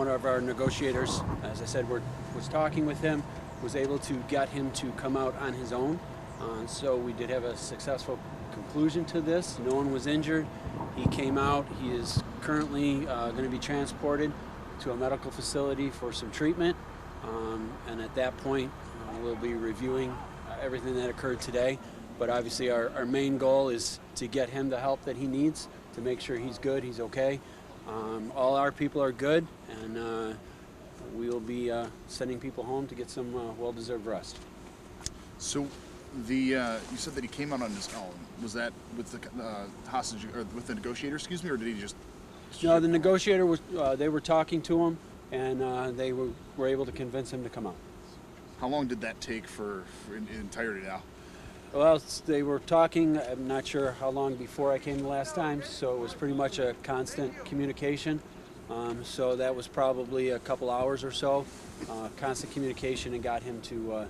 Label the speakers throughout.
Speaker 1: one of our negotiators, as I said, was talking with him, was able to get him to come out on his own. So we did have a successful conclusion to this. No one was injured. He came out. He is currently going to be transported to a medical facility for some treatment. And at that point, we'll be reviewing everything that occurred today. But obviously our main goal is to get him the help that he needs to make sure he's good, he's okay. All our people are good, and we will be sending people home to get some well-deserved rest.
Speaker 2: So you said that he came out on his own. Was that with the hostage, or with the negotiator, excuse me, or did he just...
Speaker 1: No, the negotiator was, they were talking to him, and they were able to convince him to come out.
Speaker 2: How long did that take for in entirety now?
Speaker 1: Well, they were talking, I'm not sure how long before I came the last time, so it was pretty much a constant communication. So that was probably a couple hours or so, constant communication, and got him to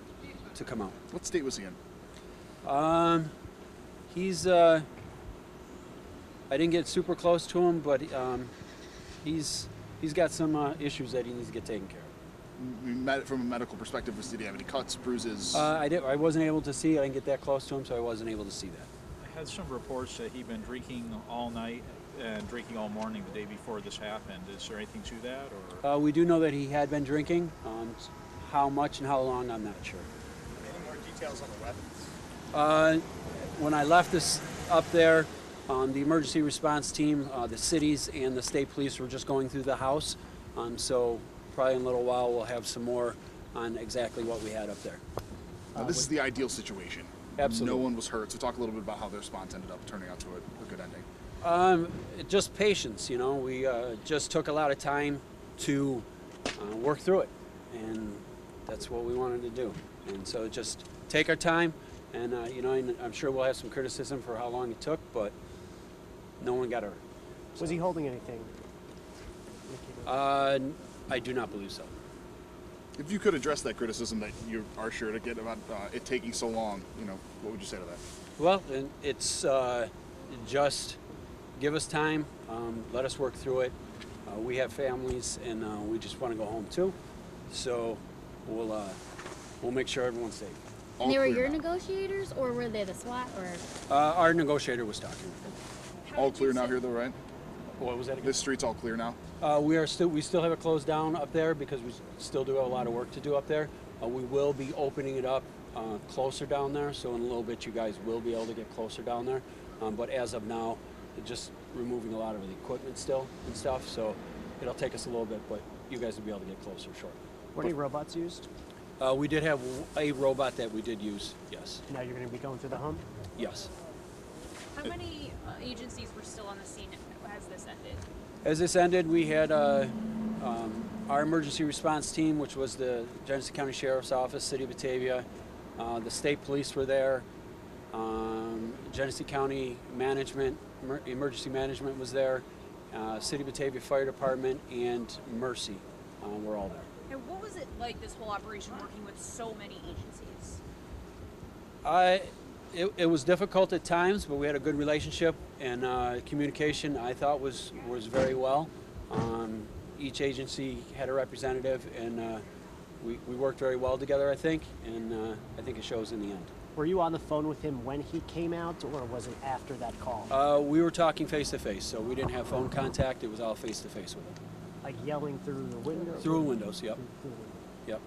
Speaker 1: come out.
Speaker 2: What state was he in?
Speaker 1: He's, I didn't get super close to him, but he's got some issues that he needs to get taken care of.
Speaker 2: From a medical perspective, did he have any cuts, bruises?
Speaker 1: I wasn't able to see. I didn't get that close to him, so I wasn't able to see that.
Speaker 3: I had some reports that he'd been drinking all night and drinking all morning the day before this happened. Is there anything to that? Or?
Speaker 1: We do know that he had been drinking. How much and how long, I'm not sure.
Speaker 4: Any more details on the weapons?
Speaker 1: When I left this up there, the emergency response team, the cities and the state police were just going through the house. So probably in a little while we'll have some more on exactly what we had up there.
Speaker 2: Now, this is the ideal situation.
Speaker 1: Absolutely.
Speaker 2: No one was hurt. So talk a little bit about how their response ended up turning out to a good ending.
Speaker 1: Just patience, you know. We just took a lot of time to work through it, and that's what we wanted to do. And so just take our time, and you know, I'm sure we'll have some criticism for how long it took, but no one got hurt.
Speaker 5: So. Was he holding anything?
Speaker 1: I do not believe so.
Speaker 2: If you could address that criticism that you are sure to get about it taking so long, you know, what would you say to that?
Speaker 1: Well, it's just give us time, let us work through it. We have families, and we just want to go home too. So we'll make sure everyone's safe.
Speaker 6: And they were your negotiators, or were they the SWAT? Or
Speaker 1: our negotiator was talking with them.
Speaker 2: All clear now here, though, right?
Speaker 1: What was that again?
Speaker 2: This street's all clear now?
Speaker 1: We still have it closed down up there because we still do have a lot of work to do up there. We will be opening it up closer down there, so in a little bit you guys will be able to get closer down there. But as of now, just removing a lot of the equipment still and stuff, so it'll take us a little bit, but you guys will be able to get closer shortly.
Speaker 5: Were any robots used?
Speaker 1: We did have a robot that we did use, yes.
Speaker 5: Now you're going to be going through the home?
Speaker 1: Yes.
Speaker 7: How many agencies were still on the scene as this ended?
Speaker 1: As this ended, we had our emergency response team, which was the Genesee County Sheriff's Office, City of Batavia. The state police were there. Genesee County Management, Emergency Management was there. City of Batavia Fire Department and Mercy were all there.
Speaker 7: And what was it like, this whole operation, working with so many agencies?
Speaker 1: It was difficult at times, but we had a good relationship, and communication I thought was very well. Each agency had a representative, and we worked very well together, I think, and I think it shows in the end.
Speaker 5: Were you on the phone with him when he came out, or was it after that call?
Speaker 1: We were talking face-to-face, so we didn't have phone contact. It was all face-to-face with him.
Speaker 5: Like yelling through the windows?
Speaker 1: Through windows, yep. Yep.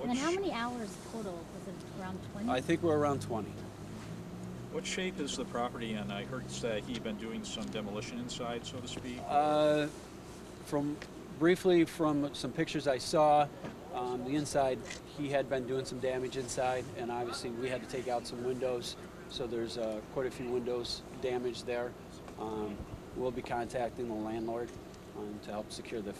Speaker 6: And then how many hours total? Was it around 20?
Speaker 1: I think we're around 20.
Speaker 3: What shape is the property in? I heard that he'd been doing some demolition inside, so to speak.
Speaker 1: Briefly from some pictures I saw, the inside, he had been doing some damage inside, and obviously we had to take out some windows, so there's quite a few windows damaged there. We'll be contacting the landlord to help secure the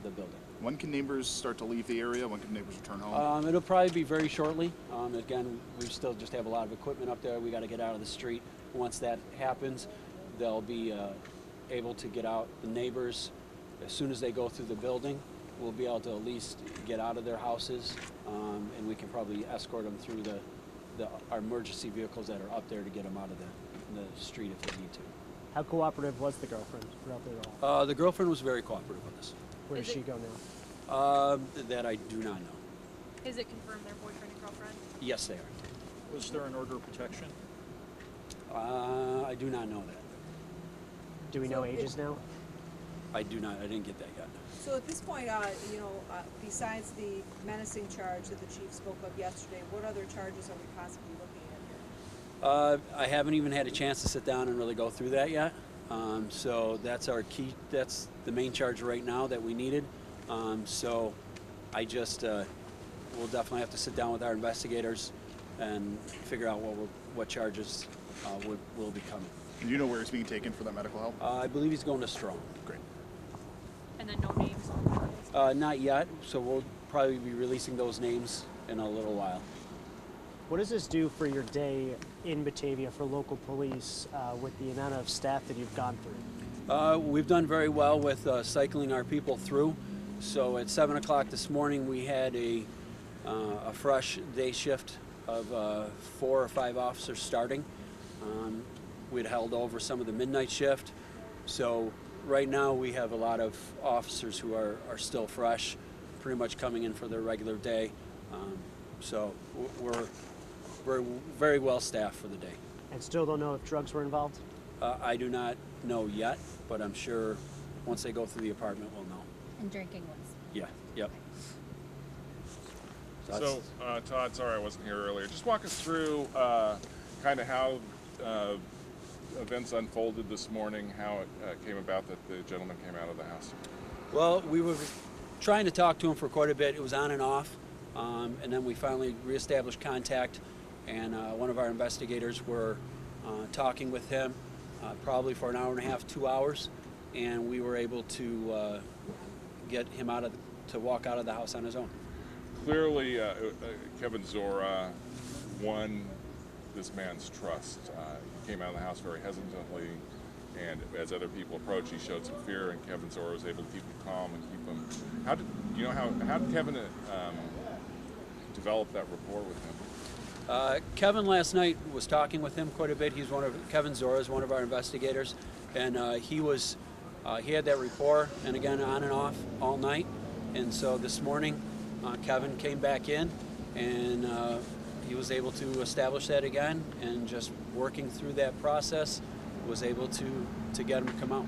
Speaker 1: building.
Speaker 2: When can neighbors start to leave the area? When can neighbors return home?
Speaker 1: It'll probably be very shortly. Again, we still just have a lot of equipment up there. We got to get out of the street. Once that happens, they'll be able to get out. The neighbors, as soon as they go through the building, we'll be able to at least get out of their houses, and we can probably escort them through our emergency vehicles that are up there to get them out of the street if they need to.
Speaker 5: How cooperative was the girlfriend throughout it all?
Speaker 1: The girlfriend was very cooperative with us.
Speaker 5: Where
Speaker 7: Is
Speaker 5: does she
Speaker 7: it-
Speaker 5: go now?
Speaker 1: That I do not know.
Speaker 7: Is it confirmed they're boyfriend and girlfriend?
Speaker 1: Yes, they are.
Speaker 3: Was there an order of protection?
Speaker 1: I do not know that.
Speaker 5: Do we know ages now?
Speaker 1: I do not. I didn't get that yet.
Speaker 8: So at this point, besides the menacing charge that the chief spoke of yesterday, what other charges are we possibly looking at here?
Speaker 1: I haven't even had a chance to sit down and really go through that yet. So that's our key. That's the main charge right now that we needed. So I just we'll definitely have to sit down with our investigators and figure out what charges will be coming.
Speaker 2: Do you know where he's being taken for that medical help?
Speaker 1: I believe he's going to Strong.
Speaker 2: Great.
Speaker 7: And then no names on the charges?
Speaker 1: Not yet. So we'll probably be releasing those names in a little while.
Speaker 5: What does this do for your day in Batavia for local police with the amount of staff that you've gone through?
Speaker 1: We've done very well with cycling our people through. So at 7 o'clock this morning, we had a fresh day shift of 4 or 5 officers starting. We'd held over some of the midnight shift. So right now we have a lot of officers who are still fresh, pretty much coming in for their regular day. So we're very well staffed for the day.
Speaker 5: And still don't know if drugs were involved?
Speaker 1: I do not know yet, but I'm sure once they go through the apartment, we'll know.
Speaker 6: And drinking was.
Speaker 1: Yeah, yep.
Speaker 9: So, Todd, sorry I wasn't here earlier. Just walk us through kind of how events unfolded this morning, how it came about that the gentleman came out of the house.
Speaker 1: Well, we were trying to talk to him for quite a bit. It was on and off, and then we finally reestablished contact, and one of our investigators were talking with him probably for an hour and a half, 2 hours, and we were able to get him to walk out of the house on his own.
Speaker 9: Clearly, Kevin Czora won this man's trust. He came out of the house very hesitantly, and as other people approached, he showed some fear, and Kevin Czora was able to keep him calm and keep him. How did Kevin develop that rapport with him?
Speaker 1: Kevin last night was talking with him quite a bit. Kevin Czora is one of our investigators, and he had that rapport, and again on and off all night. And so this morning, Kevin came back in, and he was able to establish that again, and just working through that process, was able to get him to come out.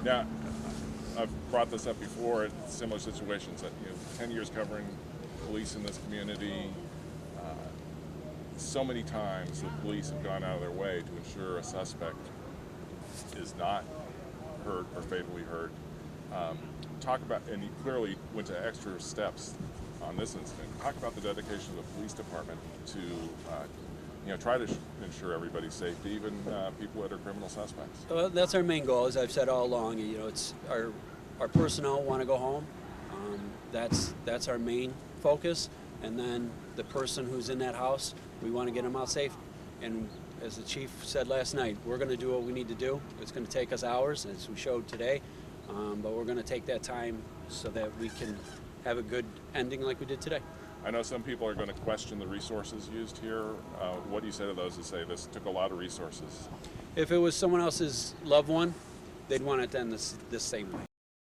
Speaker 9: Now, I've brought this up before in similar situations. That 10 years covering police in this community. So many times the police have gone out of their way to ensure a suspect is not hurt or fatally hurt. Talk about, and he clearly went to extra steps on this incident. Talk about the dedication of the police department to, try to ensure everybody's safety, even people that are criminal suspects.
Speaker 1: Well, that's our main goal, as I've said all along. It's our personnel want to go home. That's our main focus, and then the person who's in that house, we want to get them out safe. And as the chief said last night, we're going to do what we need to do. It's going to take us hours, as we showed today, but we're going to take that time so that we can have a good ending like we did today.
Speaker 9: I know some people are going to question the resources used here. What do you say to those that say this took a lot of resources?
Speaker 1: If it was someone else's loved one, they'd want it to end this same way.